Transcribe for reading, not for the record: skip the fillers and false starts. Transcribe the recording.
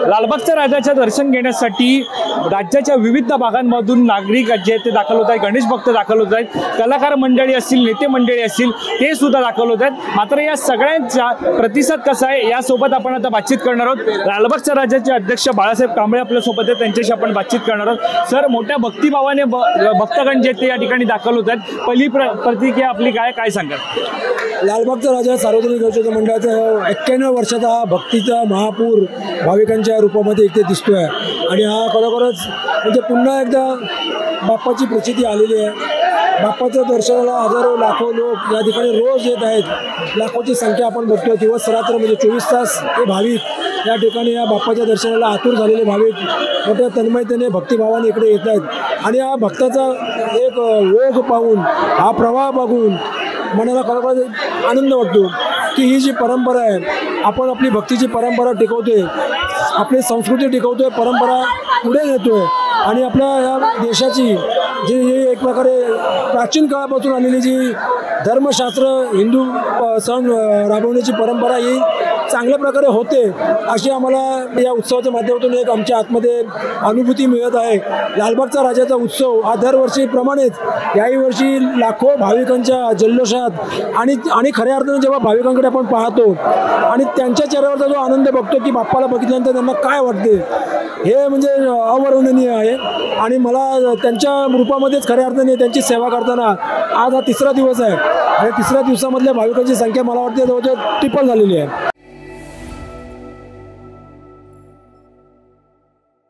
लालबागच्या राजाच्या दर्शन घेण्यासाठी राज्याच्या विविध भागांमधून नागरिक जे ते दाखल होत आहेत, गणेश भक्त दाखल होत आहेत, कलाकार मंडळी असतील, नेते मंडळी असतील, ते सुद्धा दाखल होत आहेत। मात्र या सगळ्यांचा प्रतिसाद कसा आहे यासोबत आपण आता बातचीत करणार आहोत। लालबागच्या राजाचे अध्यक्ष बाळासाहेब कांबळे आपल्या सोबत आहेत, त्यांच्याशी आपण बातचीत करणार आहोत। सर, मोठ्या भक्तिभावाने भक्तगण जे ते या ठिकाणी दाखल होत आहेत, पहिली प्रतिक्रिया आपली काय सांगाल? लालबागचा राजा सार्वजनिक गणेश मंडळाचा 91 वर्षाचा हा भक्तीचा महापूर भाविकांच्या रूपामध्ये इथे दिसतोय आणि हा खरोखरच म्हणजे पुन्हा एकदा बाप्पाची प्रचिती आलेली आहे। बाप्पाच्या दर्शनाला हजारो लाखो लोक या ठिकाणी रोज येत आहेत। लाखोची संख्या आपण बघतोय, दिवस रात्र म्हणजे 24 तास हे भाविक या ठिकाणी या बाप्पाच्या दर्शनाला आतुर झालेले भाविक मोठ्या तन्मयतेने भक्तिभावाने इकडे येत आहेत आणि हा भक्ताचा एक ओघ पाहून, हा प्रवाह बघून मनाला खरोखर आनंद वाटतो की ही जी परंपरा आहे, आपण आपली भक्तीची परंपरा टिकवतोय, आपली संस्कृती टिकवतोय, परंपरा पुढे नेतोय आणि आपल्या या देशाची जी एक प्रकारे प्राचीन काळापासून आलेली जी धर्मशास्त्र हिंदू सण राबवण्याची परंपरा ही चांगल्या प्रकारे होते अशी आम्हाला या उत्सवाच्या माध्यमातून एक आमच्या आतमध्ये अनुभूती मिळत आहे। लालबागचा राजाचा उत्सव हा दरवर्षीप्रमाणेच याही वर्षी लाखो भाविकांच्या जल्लोषात आणि खऱ्या अर्थाने जेव्हा भाविकांकडे आपण पाहतो आणि त्यांच्या चेहऱ्यावरचा जो आनंद बघतो की बाप्पाला बघितल्यानंतर त्यांना काय वाटते, हे म्हणजे अवर्णनीय आहे आणि मला त्यांच्या रूपामध्येच खऱ्या अर्थाने त्यांची सेवा करताना आज हा 3रा दिवस आहे आणि 3ऱ्या दिवसामधल्या भाविकांची संख्या मला वाटते जवळजवळ ट्रिपल झालेली आहे।